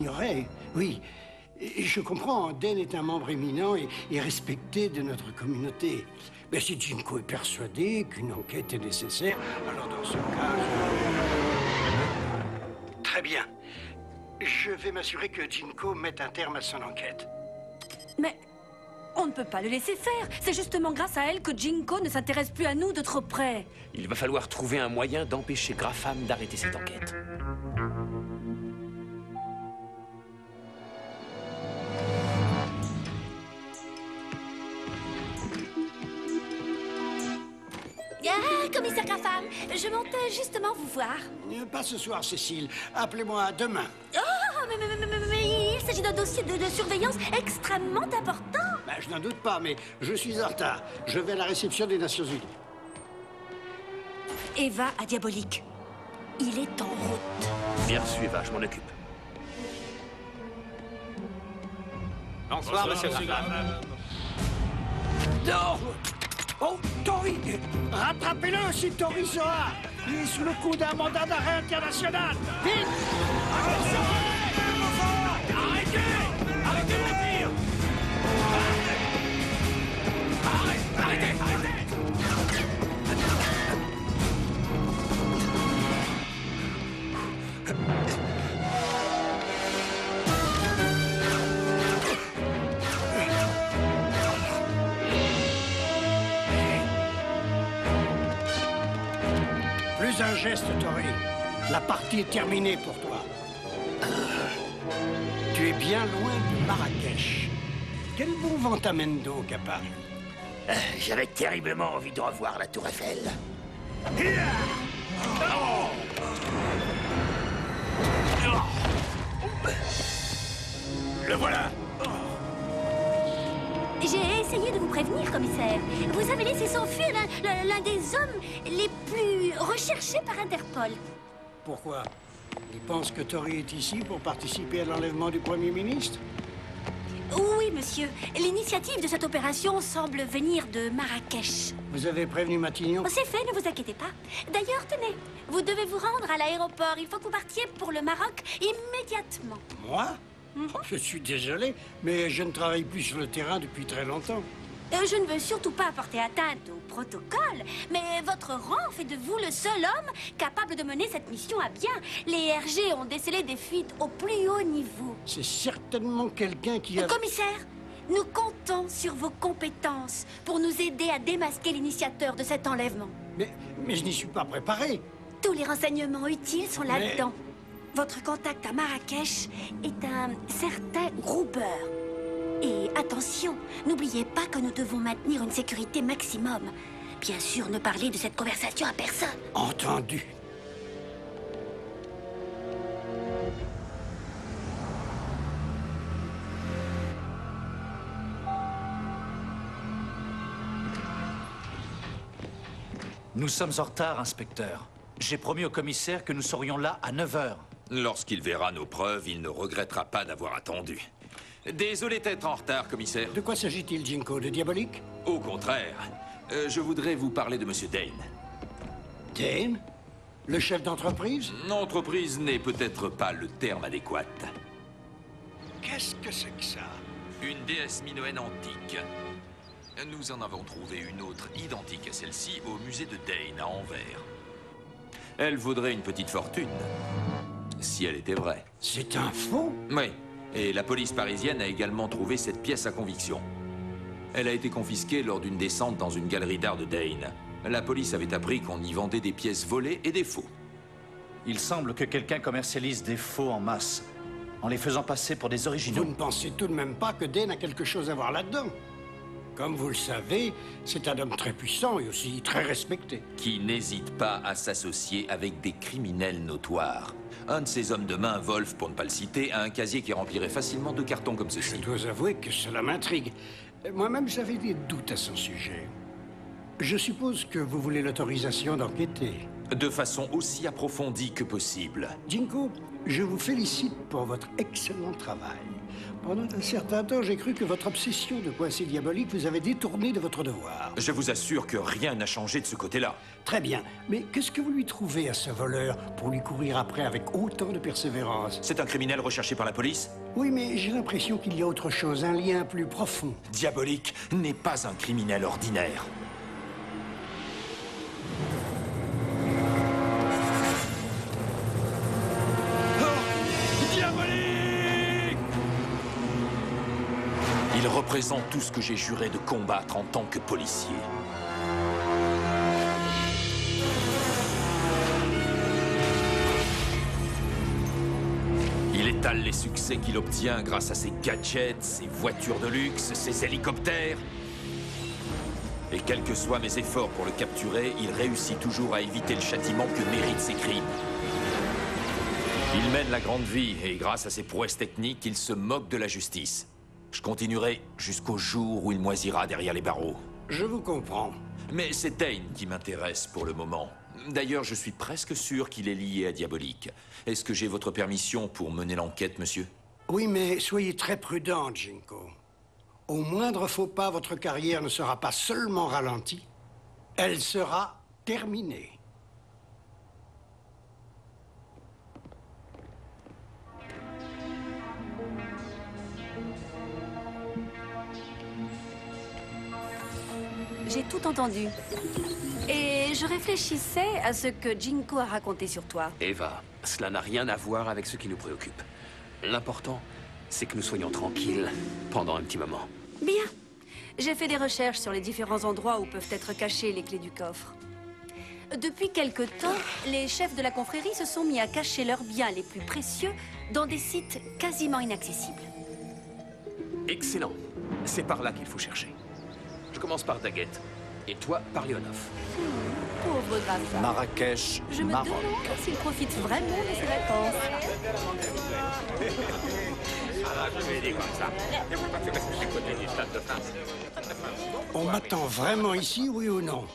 Ignorait, oui. Et je comprends, Dane est un membre éminent et respecté de notre communauté. Mais si Jinko est persuadé qu'une enquête est nécessaire, alors dans ce cas... Très bien. Je vais m'assurer que Jinko mette un terme à son enquête. Mais on ne peut pas le laisser faire. C'est justement grâce à elle que Jinko ne s'intéresse plus à nous de trop près. Il va falloir trouver un moyen d'empêcher Graham d'arrêter cette enquête. Ah, commissaire Graham, je montais justement vous voir. Pas ce soir, Cécile. Appelez-moi demain. Oh, mais il s'agit d'un dossier de surveillance extrêmement important. Ben, je n'en doute pas, mais je suis en retard. Je vais à la réception des Nations Unies. Eva à Diabolique. Il est en route. Bien reçu, Eva, je m'en occupe. Bonsoir, monsieur Graham. Non! Oh, Tori! Rattrapez-le si Tori sera! Il est sous le coup d'un mandat d'arrêt international! Vite! Arrêtez! Arrêtez le tir! Arrêtez! Plus un geste, Tori. La partie est terminée pour toi. Tu es bien loin de Marrakech. Quel bon vent t'amène donc à Paris? J'avais terriblement envie de revoir la Tour Eiffel. Le voilà! J'ai essayé de vous prévenir, commissaire. Vous avez laissé s'enfuir l'un des hommes les plus recherchés par Interpol. Pourquoi? Il pense que Tori est ici pour participer à l'enlèvement du Premier ministre? Oui, monsieur. L'initiative de cette opération semble venir de Marrakech. Vous avez prévenu Matignon? Oh, c'est fait, ne vous inquiétez pas. D'ailleurs, tenez, vous devez vous rendre à l'aéroport. Il faut que vous partiez pour le Maroc immédiatement. Moi? Je suis désolé, mais je ne travaille plus sur le terrain depuis très longtemps. Je ne veux surtout pas porter atteinte au protocole, mais votre rang fait de vous le seul homme capable de mener cette mission à bien. Les RG ont décelé des fuites au plus haut niveau. C'est certainement quelqu'un qui a... Commissaire, nous comptons sur vos compétences pour nous aider à démasquer l'initiateur de cet enlèvement. Mais je n'y suis pas préparé. Tous les renseignements utiles sont là-dedans. Votre contact à Marrakech est un certain Gruber. Et attention, n'oubliez pas que nous devons maintenir une sécurité maximum. Bien sûr, ne parlez de cette conversation à personne. Entendu. Nous sommes en retard, inspecteur. J'ai promis au commissaire que nous serions là à 9 h. Lorsqu'il verra nos preuves, il ne regrettera pas d'avoir attendu. Désolé d'être en retard, commissaire. De quoi s'agit-il, Jinko? De Diabolique? Au contraire, je voudrais vous parler de monsieur Dane. Dane? Le chef d'entreprise? Entreprise n'est peut-être pas le terme adéquat. Qu'est-ce que c'est que ça? Une déesse minoenne antique. Nous en avons trouvé une autre identique à celle-ci au musée de Dane à Anvers. Elle vaudrait une petite fortune, si elle était vraie. C'est un faux? Oui, et la police parisienne a également trouvé cette pièce à conviction. Elle a été confisquée lors d'une descente dans une galerie d'art de Dane. La police avait appris qu'on y vendait des pièces volées et des faux. Il semble que quelqu'un commercialise des faux en masse, en les faisant passer pour des originaux. Vous ne pensez tout de même pas que Dane a quelque chose à voir là-dedans? Comme vous le savez, c'est un homme très puissant et aussi très respecté. Qui n'hésite pas à s'associer avec des criminels notoires. Un de ces hommes de main, Wolf pour ne pas le citer, a un casier qui remplirait facilement 2 cartons comme ceci. Je dois avouer que cela m'intrigue. Moi-même, j'avais des doutes à son sujet. Je suppose que vous voulez l'autorisation d'enquêter. De façon aussi approfondie que possible. Jinko, Je vous félicite pour votre excellent travail. Pendant un certain temps, j'ai cru que votre obsession de coincer Diabolique vous avait détourné de votre devoir. Je vous assure que rien n'a changé de ce côté-là. Très bien, mais qu'est-ce que vous lui trouvez à ce voleur pour lui courir après avec autant de persévérance? C'est un criminel recherché par la police? Oui, mais j'ai l'impression qu'il y a autre chose, un lien plus profond. Diabolique n'est pas un criminel ordinaire. Il représente tout ce que j'ai juré de combattre en tant que policier. Il étale les succès qu'il obtient grâce à ses gadgets, ses voitures de luxe, ses hélicoptères. Et quels que soient mes efforts pour le capturer, il réussit toujours à éviter le châtiment que méritent ses crimes. Il mène la grande vie et grâce à ses prouesses techniques, il se moque de la justice. Je continuerai jusqu'au jour où il moisira derrière les barreaux. Je vous comprends. Mais c'est Dane qui m'intéresse pour le moment. D'ailleurs, je suis presque sûr qu'il est lié à Diabolique. Est-ce que j'ai votre permission pour mener l'enquête, monsieur? Oui, mais soyez très prudent, Jinko. Au moindre faux pas, votre carrière ne sera pas seulement ralentie, elle sera terminée. J'ai tout entendu. Et je réfléchissais à ce que Jinko a raconté sur toi. Eva, cela n'a rien à voir avec ce qui nous préoccupe. L'important, c'est que nous soyons tranquilles pendant un petit moment. Bien. J'ai fait des recherches sur les différents endroits où peuvent être cachées les clés du coffre. Depuis quelque temps, les chefs de la confrérie se sont mis à cacher leurs biens les plus précieux dans des sites quasiment inaccessibles. Excellent. C'est par là qu'il faut chercher. Je commence par Daggett. Et toi, par Leonov. Pauvre Grafa. Marrakech, Je me Maroc. demande s'il profite vraiment de ses vacances. On m'attend vraiment ici, oui ou non?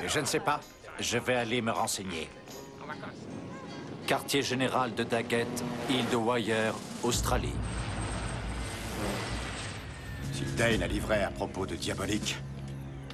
Je ne sais pas. Je vais aller me renseigner. Quartier général de Daggett, île de Wyre, Australie. Si Dane a livré à propos de Diabolique,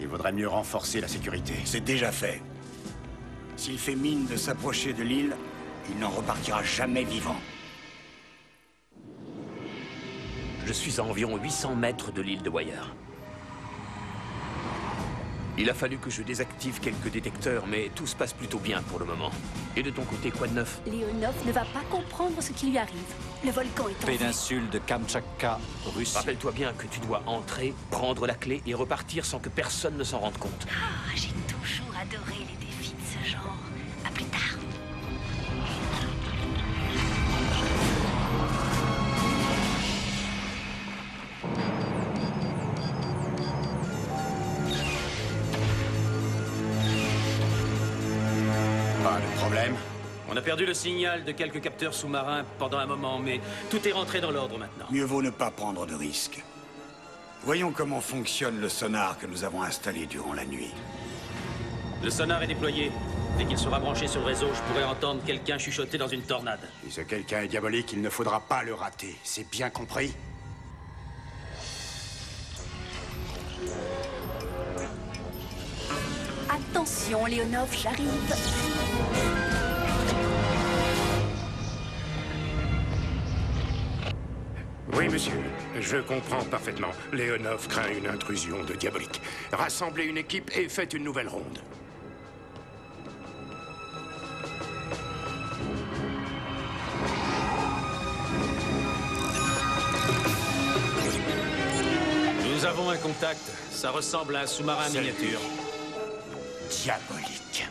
il vaudrait mieux renforcer la sécurité. C'est déjà fait. S'il fait mine de s'approcher de l'île, il n'en repartira jamais vivant. Je suis à environ 800 mètres de l'île de Wyre. Il a fallu que je désactive quelques détecteurs, mais tout se passe plutôt bien pour le moment. Et de ton côté, quoi de neuf? Leonov ne va pas comprendre ce qui lui arrive. Le volcan est en feu. Péninsule de Kamtchatka, Russie. Rappelle-toi bien que tu dois entrer, prendre la clé et repartir sans que personne ne s'en rende compte. Ah, j'ai toujours adoré les défis de ce genre. À plus tard. Pas de problème. On a perdu le signal de quelques capteurs sous-marins pendant un moment, mais tout est rentré dans l'ordre maintenant. Mieux vaut ne pas prendre de risques. Voyons comment fonctionne le sonar que nous avons installé durant la nuit. Le sonar est déployé. Dès qu'il sera branché sur le réseau, je pourrai entendre quelqu'un chuchoter dans une tornade. Si ce quelqu'un est diabolique, il ne faudra pas le rater. C'est bien compris? Attention, Leonov, j'arrive. Oui, monsieur. Je comprends parfaitement. Leonov craint une intrusion de Diabolique. Rassemblez une équipe et faites une nouvelle ronde. Nous avons un contact. Ça ressemble à un sous-marin miniature. Diabolique.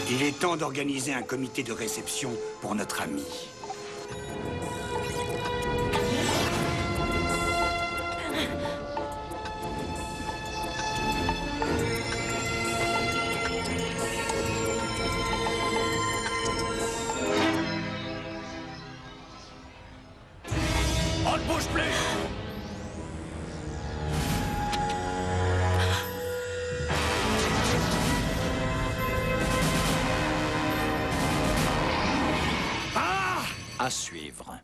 Il est temps d'organiser un comité de réception pour notre ami. On ne bouge plus! À suivre.